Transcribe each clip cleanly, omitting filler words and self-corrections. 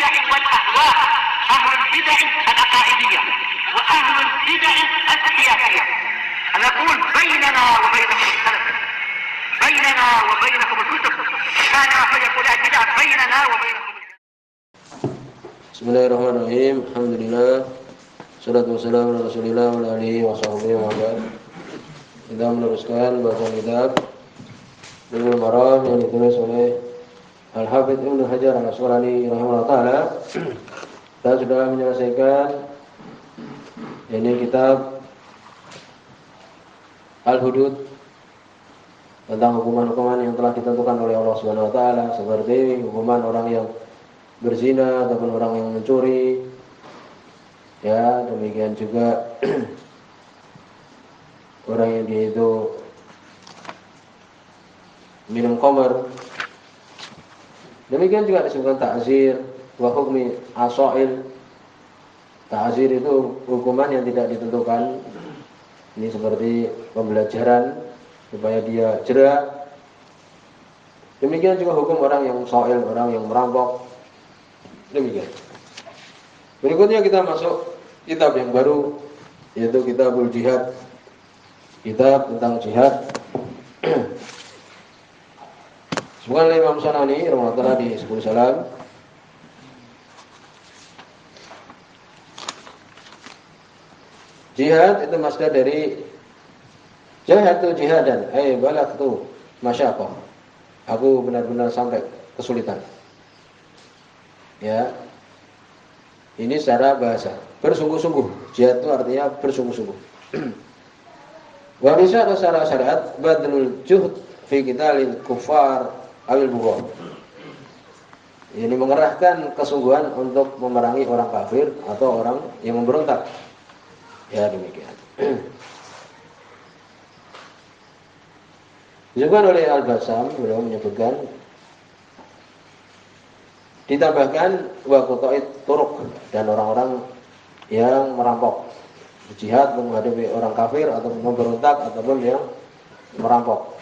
البدع والأهواء، أهل البدع العقائدية وأهل البدع السياسية. نقول بيننا وبينكم السلف، بيننا وبينكم الكتب، كان فيقول البدع بيننا وبينكم. Bismillahirrahmanirrahim. Alhamdulillah. Salatu wassalamu ala Rasulillah wa ala alihi wa sahbihi wa ba'd. Kita meneruskan bacaan kitab Bulughul Maram yang ditulis oleh Al-Hafidz Ibnu Hajar Al-Asqalani rahimahullah taala. Kita sudah menyelesaikan ini kitab Al-Hudud tentang hukuman-hukuman yang telah ditentukan oleh Allah Subhanahu wa taala, seperti hukuman orang yang berzina ataupun orang yang mencuri, ya, demikian juga orang yang dia itu minum khamr. Demikian juga disebutkan ta'zir wa hukmi asail. Ta'zir itu hukuman yang tidak ditentukan. Ini seperti pembelajaran supaya dia jera. Demikian juga hukum orang yang sa'il, orang yang merampok. Demikian. Berikutnya kita masuk kitab yang baru, yaitu Kitabul Jihad. Kitab tentang jihad. Sebutkan oleh Imam Sanani rahimahullah di Subul Salam. Jihad itu masdar dari jahatu jihadan, balagtu masyaqah. Aku benar-benar sampai kesulitan. Ya. Ini secara bahasa, bersungguh-sungguh. Jihad itu artinya bersungguh-sungguh. Wa bisa secara syariat badlul juhd fi qitalil kuffar awil bughaw. Ini mengerahkan kesungguhan untuk memerangi orang kafir atau orang yang memberontak. Ya, demikian. Disebutkan oleh Al-Bassam, beliau menyebutkan, ditambahkan wa qata'it turuq, dan orang-orang yang merampok, jihad menghadapi orang kafir atau memberontak ataupun yang merampok.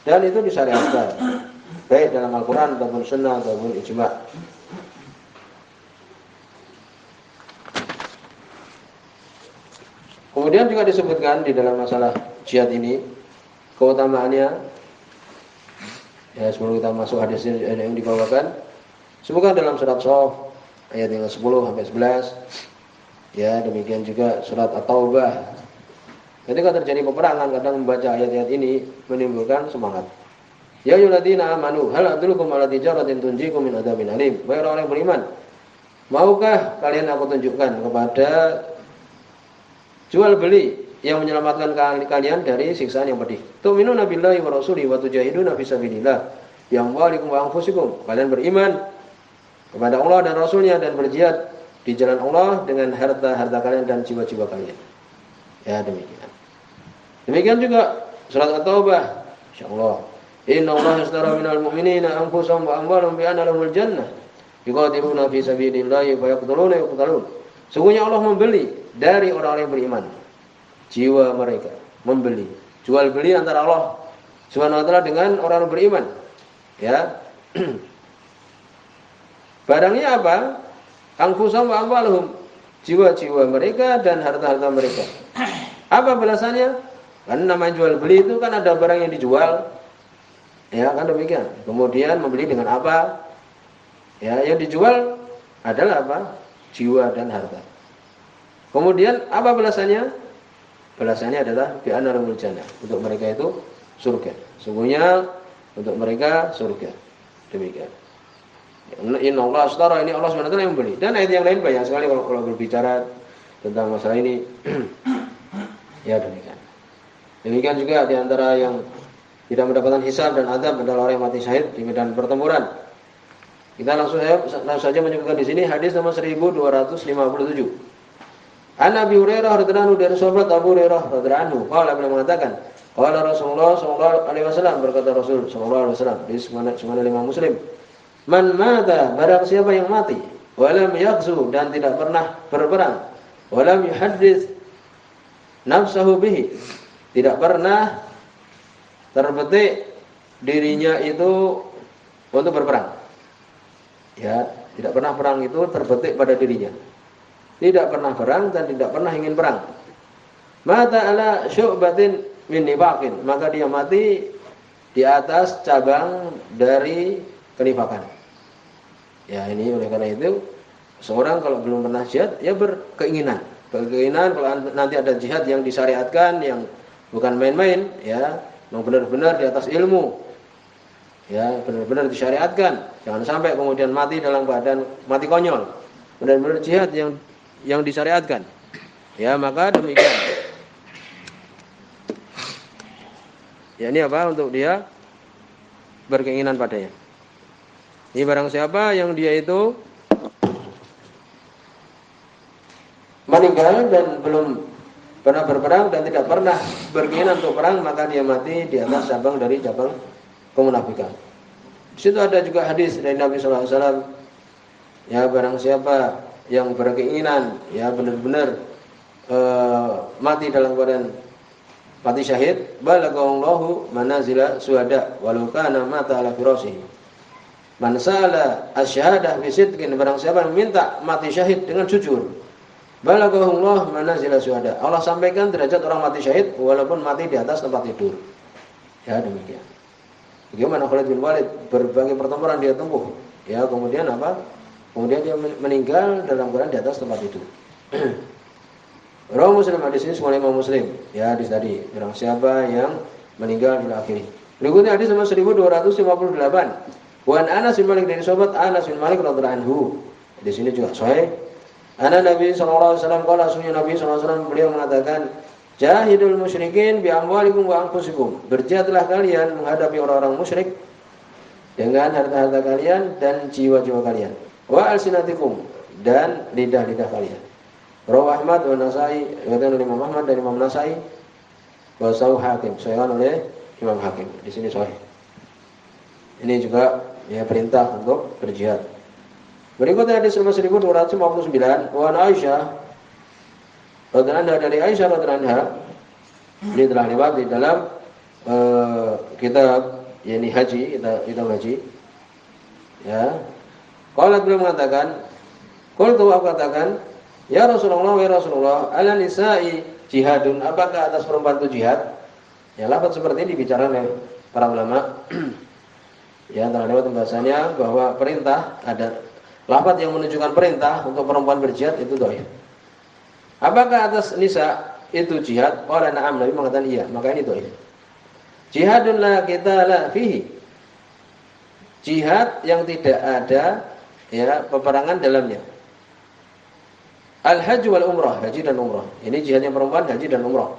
Dan itu disyariatkan baik dalam Al-Qur'an ataupun sunnah ataupun ijma'. Kemudian juga disebutkan di dalam masalah jihad ini keutamaannya. Ya, sebelum kita masuk hadis yang dibawakan, sebutkan dalam surat Shaf ayat yang 10 sampai 11. Ya, demikian juga surat At-Taubah. Ketika terjadi peperangan, kadang membaca ayat-ayat ini menimbulkan semangat. Ya ayyuhalladzina amanu hal adullukum ala tijaratin tunjikum min adzabin alim. Wahai orang yang beriman, maukah kalian aku tunjukkan kepada jual beli yang menyelamatkan kalian dari siksaan yang pedih. Tu'minuna billahi wa rasulihi wa tujahiduna fi sabilillah bi amwalikum wa anfusikum. Kalian beriman kepada Allah dan Rasulnya dan berjihad di jalan Allah dengan harta-harta kalian dan jiwa-jiwa kalian. Ya, demikian. Demikian juga surat At-Taubah. Insyaallah. Inna Allah ashtara minal mu'minina anfusahum wa amwalahum bi anna lahumul jannah. Yuqatiluna fi sabilillah wa yaqtuluna wa yuqtalun. Sungguhnya Allah membeli dari orang-orang yang beriman jiwa mereka, membeli, jual beli antara Allah Subhanahu wa taala dengan orang beriman. Ya. Barangnya apa? Anfusahum wa amwaluhum, jiwa-jiwa mereka dan harta-harta mereka. Apa balasannya? Kan namanya jual beli itu kan ada barang yang dijual. Ya, kan demikian. Kemudian membeli dengan apa? Ya, yang dijual adalah apa? Jiwa dan harta. Kemudian apa balasannya? Balasannya adalah bi anna lahumul jannah. Untuk mereka itu surga. Sungguhnya untuk mereka surga. Demikian. Inna Allah ashtara, ini Allah SWT yang membeli. Dan ayat yang lain banyak sekali kalau berbicara tentang masalah ini. Ya, demikian. Demikian juga di antara yang tidak mendapatkan hisab dan azab adalah orang yang mati syahid di medan pertempuran. Kita langsung saja menyebutkan di sini hadis nomor 1257. An Abi Hurairah radhiyallahu anhu, dari sahabat Abu Hurairah radhiyallahu anhu, beliau mengatakan, qala Rasulullah sallallahu alaihi wasallam, berkata Rasul sallallahu alaihi wasallam di Sunan Imam Muslim, man mata, barang siapa yang mati, walam yaghzu, dan tidak pernah berperang, walam yuhaddits nafsahu bihi, tidak pernah terbetik dirinya itu untuk berperang. Ya, Tidak pernah perang itu terbetik pada dirinya. Tidak pernah perang dan tidak pernah ingin perang. Mata ala syu'batin min nifaqin, maka dia mati di atas cabang dari kenifakan. Ya, ini oleh karena itu seorang kalau belum pernah jihad, ya berkeinginan kalau nanti ada jihad yang disyariatkan, yang bukan main-main, ya, yang benar-benar di atas ilmu, ya, benar-benar disyariatkan. Jangan sampai kemudian mati dalam keadaan mati konyol. Benar-benar jihad yang disyariatkan. Ya, maka demikian. Ya, ini apa? Untuk dia berkeinginan padanya. Ini barang siapa yang dia itu meninggal dan belum pernah berperang dan tidak pernah berkeinginan untuk perang, maka dia mati di atas cabang dari cabang kemunafikan. Di situ ada juga hadis dari Nabi SAW. Ya, barang siapa yang berkeinginan, ya, benar-benar mati dalam keadaan mati syahid, balaghallahu manazila syuhada walau kana mata ala firashihi. Man sa'ala asy-syahadah bi sidqin, barang siapa yang minta mati syahid dengan jujur, balaghallahu manazila syuhada. Allah sampaikan derajat orang mati syahid walaupun mati di atas tempat tidur. Ya, demikian. Bagaimana Khalid bin Walid, berbagai pertempuran dia tempuh. Ya, kemudian apa? Kemudian dia meninggal dalam keadaan di atas tempat tidur. Rawi Muslim, hadis ini semua Imam Muslim. Ya, hadis tadi, barang siapa yang meninggal di akhir. Berikutnya hadis nomor 1258. Wan Anas bin Malik, dari sahabat Anas bin Malik radhiyallahu anhu. Di sini juga sahih. Ana Nabi sallallahu alaihi wasallam qala, sunnya Nabi sallallahu alaihi wasallam beliau mengatakan, jahidul musyrikin bi amwalikum wa anfusikum. Berjihadlah kalian menghadapi orang-orang musyrik dengan harta-harta kalian dan jiwa-jiwa kalian. Wa alsinatikum, dan lidah-lidah kalian. Rawi Ahmad wa Nasai, riwayat oleh Imam Ahmad dan Imam Nasai. Wa sahih Hakim, sahih oleh Imam Hakim. Di sini sahih. Ini juga ya perintah untuk berjihad. Berikutnya hadis nomor 1259, wa Aisyah radhiyallahu anha, dari Aisyah radhiyallahu anha, ini telah lewat di dalam kitab yakni haji, kitab haji. Ya. Qalat, beliau mengatakan, qultu, aku katakan, ya Rasulullah, ya Rasulullah, ala nisa'i jihadun, apakah atas perempuan itu jihad? Ya, lafaz seperti ini dibicarakan oleh para ulama. Ya, telah lewat pembahasannya bahwa perintah, ada lafaz yang menunjukkan perintah untuk perempuan berjihad itu dhaif. Apakah atas nisa itu jihad? Qala na'am, Nabi mengatakan iya, maka ini dhaif. Jihadun la qitala fihi, jihad yang tidak ada ya peperangan dalamnya. Al-hajj wal umrah, haji dan umrah. Ini jihadnya perempuan, haji dan umrah.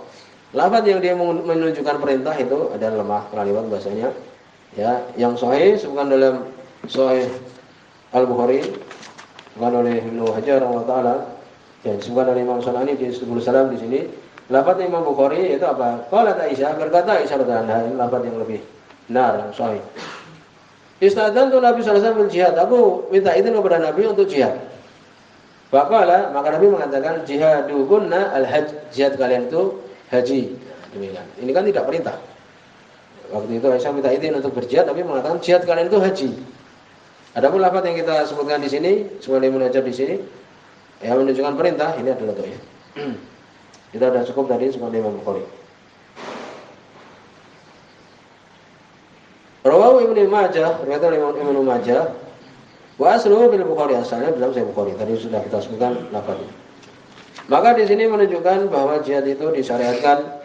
Lafaz yang dia menunjukkan perintah itu adalah lemah, telah lewat bahasanya. Ya, yang sahih sebutkan dalam Sahih Al-Bukhari, bukan oleh Ibnu Hajar Allah Taala, dan disebutkan oleh Imam Sanani di Subul Salam di sini. Lafaz Imam Bukhari itu apa? Qalat Aisyah, berkata Aisyah radhiyallahu anha, ini lafaz yang lebih benar, yang sahih. Istadantu Nabi sallallahu alaihi wasallam jihad, aku minta izin kepada Nabi untuk jihad. Faqala, maka Nabi mengatakan jihadukunna al-hajj, jihad kalian itu haji. Demikian. Ini kan tidak perintah. Waktu itu Aisyah minta izin untuk berjihad, tapi mengatakan jihad kalian itu haji. Adapun lafaz yang kita sebutkan di sini, semuanya mengajar di sini, yang menunjukkan perintah, ini adalah dhaif. Kita sudah cukup tadi semuanya Imam Bukhari. Rawahu Ibnu Majah, riwayat Ibnu Majah, wa asluhu bil Bukhari, asalnya dalam Sahih Bukhari. Tadi sudah kita sebutkan lafaznya. Maka di sini menunjukkan bahwa jihad itu disyariatkan.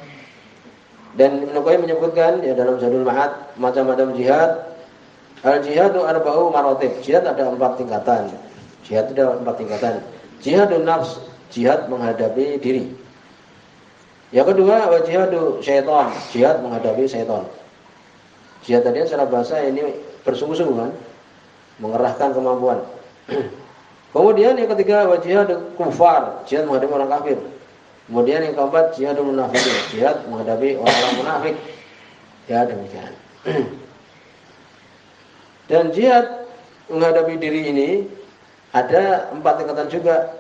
Dan Ibnu Qayyim menyebutkan ya dalam Zadul Ma'ad macam-macam jihad. Al-jihadu arba'u maratib. Jihad ada 4 tingkatan. Jihad ada 4 tingkatan. Jihadun nafs, jihad menghadapi diri. Yang kedua, wa jihadu syaitan, jihad menghadapi syaitan. Jihad tadi secara bahasa ini bersungguh-sungguh kan, mengerahkan kemampuan. Kemudian yang ketiga, wa jihadu kufar, jihad menghadapi orang kafir. Kemudian yang keempat, jihadul munafiqin, jihad menghadapi orang-orang munafik. Ya, demikian. Dan jihad menghadapi diri ini ada 4 tingkatan juga.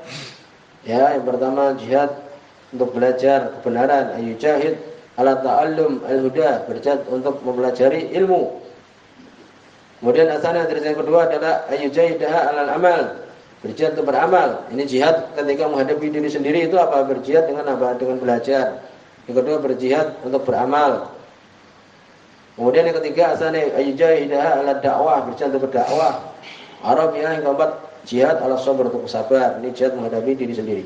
Ya, yang pertama jihad untuk belajar kebenaran, ayu jahid ala ta'allum al-huda, berjihad untuk mempelajari ilmu. Kemudian asalnya derajat yang kedua adalah ayyujahidaha alal amal, berjihad untuk beramal. Ini jihad ketika menghadapi diri sendiri itu apa? Berjihad dengan apa? Dengan belajar. Yang kedua berjihad untuk beramal. Kemudian yang ketiga asalnya ayyujahidaha alal dakwah, berjihad untuk berdakwah. Arabiah yang keempat jihad ala sabr, untuk bersabar. Ini jihad menghadapi diri sendiri.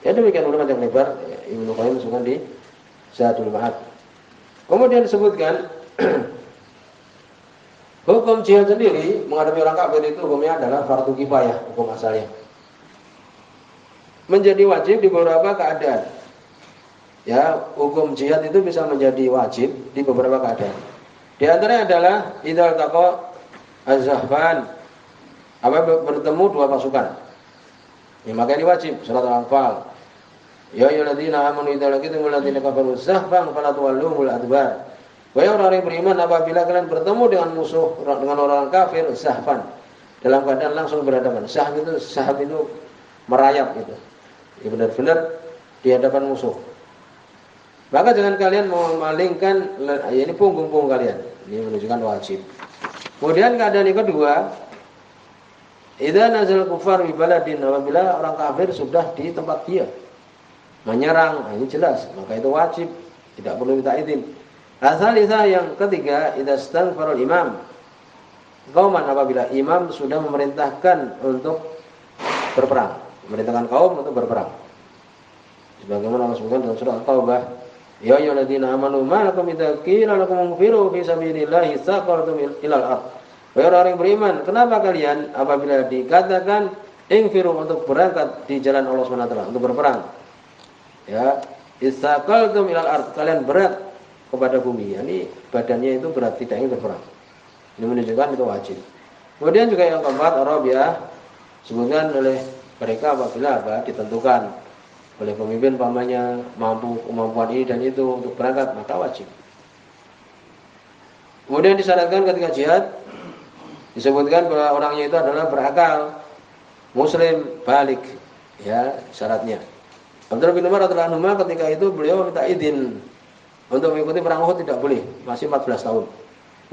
Ya demikian ulama yang lebar Ibnu Qayyim masukkan di Zadul Ma'ad. Kemudian disebutkan hukum jihad sendiri menghadapi orang kafir itu hukumnya adalah fardu kifayah, hukum asalnya. Menjadi wajib di beberapa keadaan. Ya, hukum jihad itu bisa menjadi wajib di beberapa keadaan. Di antaranya adalah idzal taqa az-zahfan, apabila bertemu dua pasukan. Ya, maka ini wajib, surat Al-Anfal. Ya ayyuhalladzina amanu idza laqitumul ladzina kafaru zahfan fala tuwalluhumul adbar. Wahai orang yang beriman, apabila kalian bertemu dengan musuh, dengan orang kafir, zahfan, dalam keadaan langsung berhadapan. Zahf itu merayap gitu. Ya benar-benar di hadapan musuh. Maka jangan kalian memalingkan ini punggung kalian. Ini menunjukkan wajib. Kemudian keadaan yang kedua, idza nazal kufar bi baladin, apabila orang kafir sudah di tempat dia menyerang, ini jelas, maka itu wajib, tidak perlu minta izin. Asalisah yang ketiga, idza istaghfarul imam qauman, apabila imam sudah memerintahkan untuk berperang, memerintahkan kaum untuk berperang. Sebagaimana Allah sebutkan dalam surah At-Taubah, ya ayyuhalladzina amanu ma lakum idza qila lakum infiru fi sabilillahi tsaqaltum ilal ardh. Wahai orang yang beriman, kenapa kalian apabila dikatakan infiru untuk berangkat di jalan Allah SWT untuk berperang? Ya, istaqaltum ilal ard, kalian berat kepada bumi. Yani badannya itu berat, tidak ingin berperang. Ini menunjukkan itu wajib. Kemudian juga yang keempat, Arabiah sebutkan oleh mereka apabila ditentukan oleh pemimpin pamannya mampu kemampuan ini dan itu untuk berangkat, maka wajib. Kemudian disyaratkan ketika jihad disebutkan bahwa orangnya itu adalah berakal, muslim, balik, ya syaratnya. Abdullah bin Umar radhiyallahu anhu ketika itu beliau minta izin untuk mengikuti perang Uhud, tidak boleh, masih 14 tahun.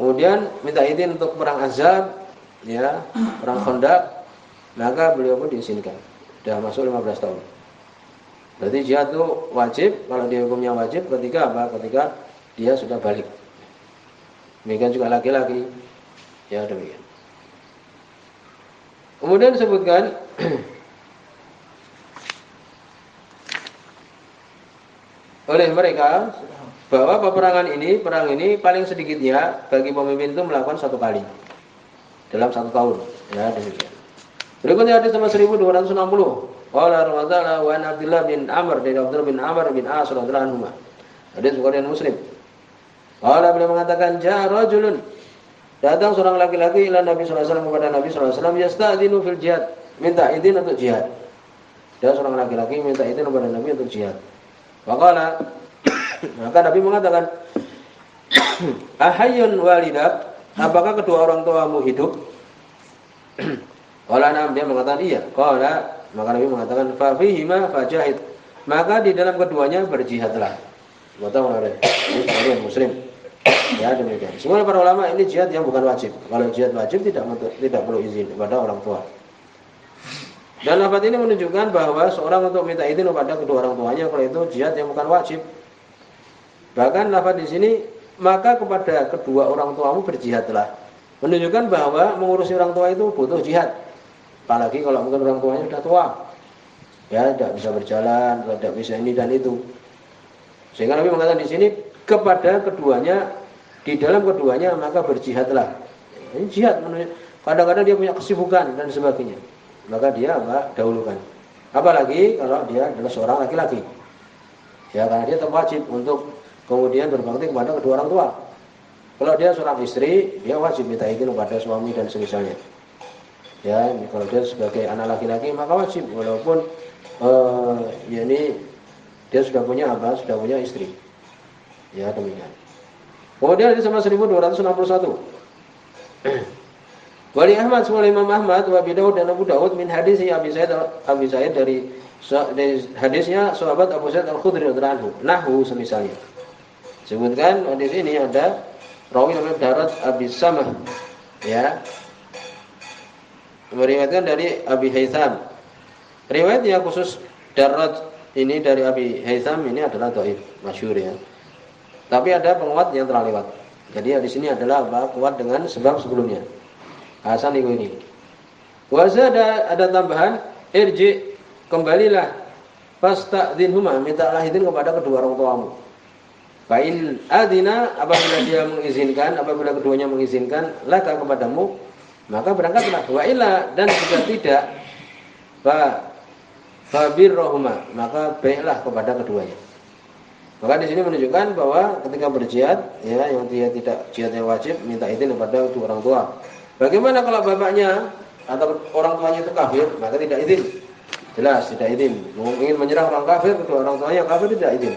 Kemudian minta izin untuk perang Ahzab, ya, perang Khandaq, maka beliau pun diizinkan. Sudah masuk 15 tahun. Berarti jihad itu wajib, kalau dia hukumnya wajib ketika apa? Ketika dia sudah balik. Demikian juga laki-laki. Ya demikian. Kemudian disebutkan oleh mereka bahwa perang ini paling sedikitnya bagi pemimpin itu melakukan 1 kali dalam 1 tahun. Ya demikian. Berikutnya hadis nomor 1260. Qala Rasulullah wa an Abdullah bin Amr dari Abdullah bin Amr bin As radhiyallahu anhu. Hadis Bukhari dan Muslim. Qala beliau mengatakan ja rajulun, datang seorang laki-laki ila Nabi sallallahu alaihi wasallam, kepada Nabi sallallahu alaihi wasallam, yasta'dinu fil jihad, minta izin untuk jihad. Ada seorang laki-laki minta izin kepada Nabi untuk jihad. Maka Nabi mengatakan, ahayyun walidak, apakah kedua orang tuamu hidup? Qala na'am, dia mengatakan iya. Qala, maka Nabi mengatakan fa fihima fajahid, maka di dalam keduanya berjihadlah. Tahu oleh Muslim. Ya demikian. Semua para ulama ini jihad yang bukan wajib. Kalau jihad wajib tidak perlu izin kepada orang tua. Dan lafaz ini menunjukkan bahwa seorang untuk minta izin kepada kedua orang tuanya kalau itu jihad yang bukan wajib. Bahkan lafaz di sini, maka kepada kedua orang tuamu berjihadlah, menunjukkan bahwa mengurusi orang tua itu butuh jihad. Apalagi kalau mungkin orang tuanya sudah tua, ya tidak bisa berjalan, tidak bisa ini dan itu. Sehingga Nabi mengatakan di sini kepada keduanya, di dalam keduanya maka berjihadlah. Ini jihad, kadang-kadang dia punya kesibukan dan sebagainya, maka dia dahulukan. Apalagi kalau dia adalah seorang laki-laki, ya karena dia wajib untuk kemudian berbakti kepada kedua orang tua. Kalau dia seorang istri, dia wajib minta izin kepada suami dan semisalnya. Ya, kalau dia sebagai anak laki-laki maka wajib, walaupun ya ini dia sudah punya sudah punya istri. Ya demikian. Kemudian di sama 1261. Wali Ahmad, semua Imam Ahmad, wa Abi Daud dan Abu Daud min hadis Abi Sa'id dari hadisnya sahabat Abu Sa'id Al-Khudri radhiyallahu anhu. Nahu semisalnya. Sebutkan hadis ini ada rawi namanya Daraj Abi Samah, ya, meriwayatkan dari Abi Haytham. Riwayat yang khusus Daraj ini dari Abi Haytham ini adalah dhaif, masyhur ya. Tapi ada penguat yang telah lewat. Jadi di sini adalah apa? Kuat dengan sebab sebelumnya. Hasan ini. Wasa ada tambahan irji, kembalilah, fasta'dzinhuma, mintalah izin kepada kedua orang tuamu. Fa'in adina, apabila dia mengizinkan, apabila keduanya mengizinkan laka kepadamu, maka berangkatlah. Wa illa, dan jika tidak, fabirrohuma, maka baiklah kepada keduanya. Maka di sini menunjukkan bahwa ketika berjihad, ya, yang dia tidak jihadnya wajib, minta izin kepada kedua orang tua. Bagaimana kalau bapaknya atau orang tuanya itu kafir, maka tidak izin. Jelas tidak izin. Ingin menyerang orang kafir, kedua orang tuanya kafir, tidak izin.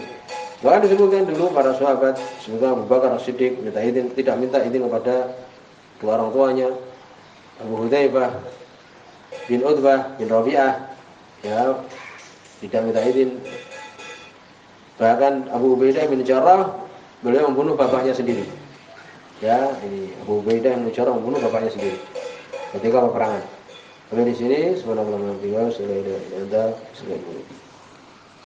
Maka disebutkan dulu para sahabat, semoga Abu Bakar As-Siddiq minta izin, tidak minta izin kepada kedua orang tuanya. Abu Hudzaifah bin Utbah bin Rabi'ah, ya, tidak minta izin. Bahkan Abu Ubaidah bin Jarrah, beliau membunuh bapaknya sendiri. Ya, ini Abu Ubaidah bin Jarrah membunuh bapaknya sendiri ketika peperangan. Sampai di sini, subhanallah wa bihamdihi,